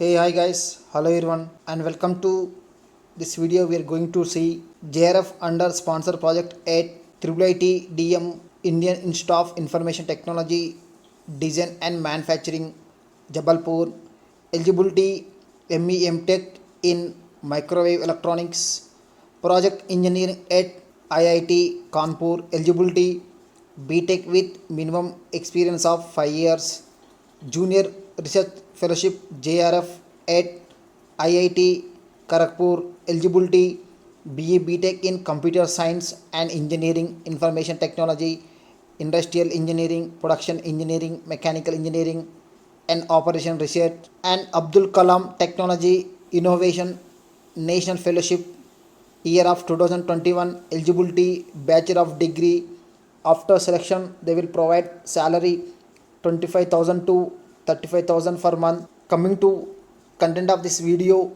Hey, hi guys, hello everyone, and welcome to this video. We are going to see JRF under sponsor project at IIIT DM Indian Institute of Information Technology Design and Manufacturing, Jabalpur. Eligibility MEM Tech in Microwave Electronics, Project Engineering at IIT Kanpur. Eligibility BTech with minimum experience of 5 years, Junior Research Fellowship JRF at IIT Kharagpur. Eligibility BA BTech in Computer Science and Engineering, Information Technology, Industrial Engineering, Production Engineering, Mechanical Engineering and Operation Research, and Abdul Kalam Technology Innovation National Fellowship year of 2021. Eligibility Bachelor of Degree. After selection they will provide salary 25,000 to 35,000 per month. Coming to content of this video,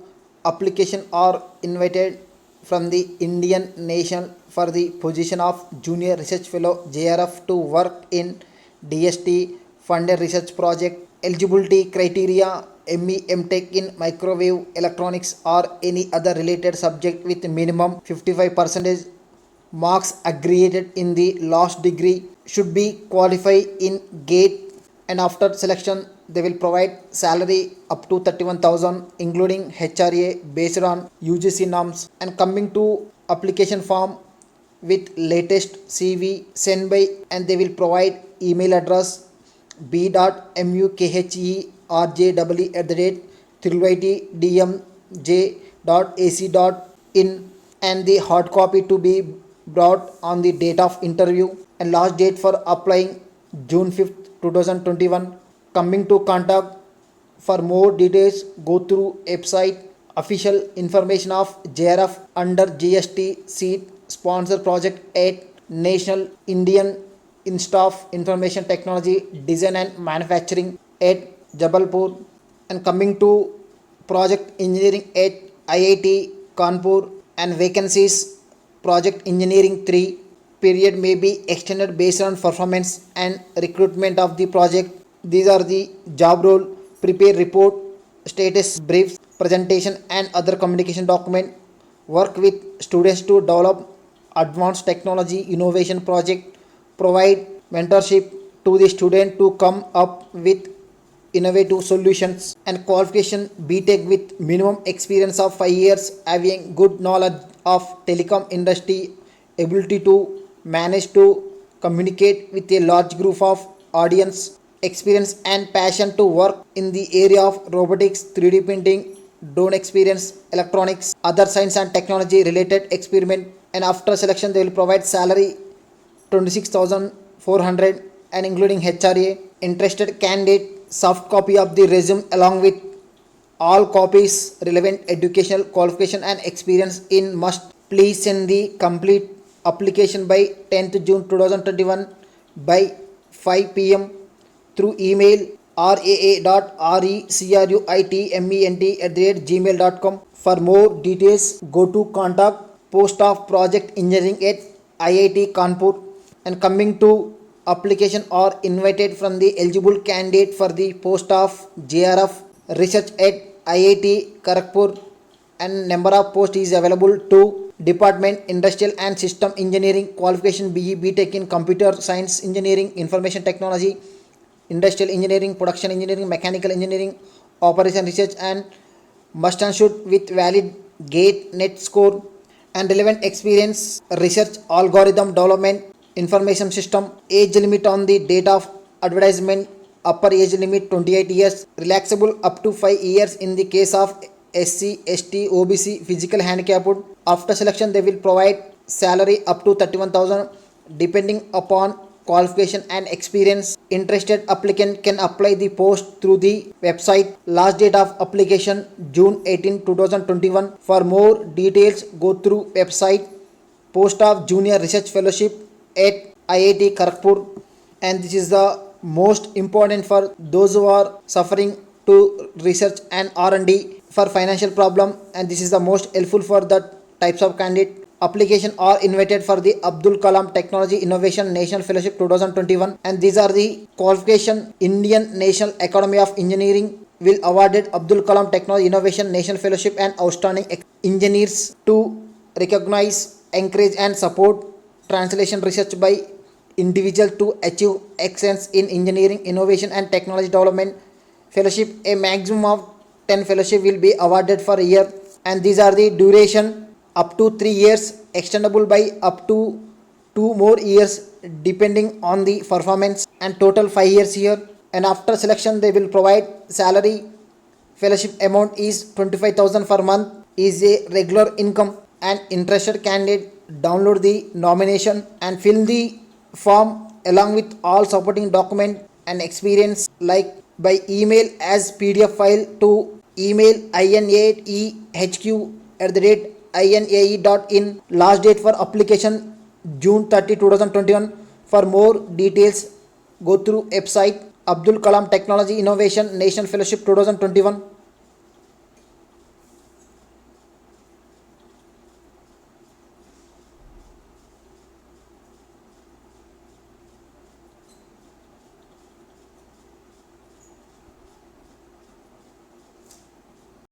application are invited from the Indian nation for the position of Junior Research Fellow JRF to work in DST funded research project. Eligibility criteria: ME MTech in microwave electronics or any other related subject with minimum 55% marks aggregated in the last degree, should be qualified in GATE, and after selection they will provide salary up to 31,000 including HRA based on UGC norms. And coming to application form with latest CV sent by, and they will provide email address b.mukhec@iitdmj.ac.in, and the hard copy to be brought on the date of interview, and last date for applying June 5th, 2021. Coming to contact, for more details go through website. Official information of JRF under GST seat sponsor project at National Indian Institute of Information Technology Design and Manufacturing at Jabalpur. And coming to project engineering at IIT Kanpur, and vacancies: project engineering 3, period may be extended based on performance and recruitment of the project. These are the job role: prepare report, status briefs, presentation and other communication document, work with students to develop advanced technology innovation project, provide mentorship to the student to come up with innovative solutions, and qualification BTech with minimum experience of 5 years, having good knowledge of telecom industry, ability to manage to communicate with a large group of audience, experience and passion to work in the area of robotics, 3D printing, drone experience, electronics, other science and technology related experiment. And after selection they will provide salary 26,400 and including HRA. Interested candidate soft copy of the resume along with all copies relevant educational qualification and experience in must. Please send the complete application by 10th June 2021 by 5 p.m. through email raa.recruitment@gmail.com. For more details go to contact post of project engineering at IIT Kanpur. And coming to application are invited from the eligible candidate for the post of JRF research at IIT Kharagpur, and number of post is available to Department Industrial and System Engineering, qualification BE BTech in Computer Science Engineering, Information Technology, Industrial Engineering, Production Engineering, Mechanical Engineering, Operation Research, and must and should with valid GATE net score and relevant experience research algorithm development information system. Age limit on the date of advertisement: upper age limit 28 years, relaxable up to 5 years in the case of SC, ST, OBC, physical handicapped. After selection they will provide salary up to 31,000 depending upon qualification and experience. Interested applicant can apply the post through the website. Last date of application June 18, 2021. For more details go through website. Post of Junior Research Fellowship at IIT Kharagpur, and this is the most important for those who are suffering to research and R&D for financial problem, and this is the most helpful for that types of candidate. Application are invited for the Abdul Kalam Technology Innovation National Fellowship 2021, and these are the qualification: Indian National Academy of Engineering, will awarded Abdul Kalam Technology Innovation National Fellowship and Outstanding Engineers to recognize, encourage and support translation research by individual to achieve excellence in engineering, innovation and technology development. Fellowship, a maximum of 10 fellowship will be awarded for a year, and these are the duration up to 3 years, extendable by up to 2 more years depending on the performance, and total 5 years here. And after selection they will provide salary. Fellowship amount is 25,000 per month is a regular income, and interested candidate download the nomination and fill the form along with all supporting document and experience like by email as PDF file to email inaehq@inae.in. Last date for application June 30, 2021. For more details, go through website Abdul Kalam Technology Innovation National Fellowship 2021.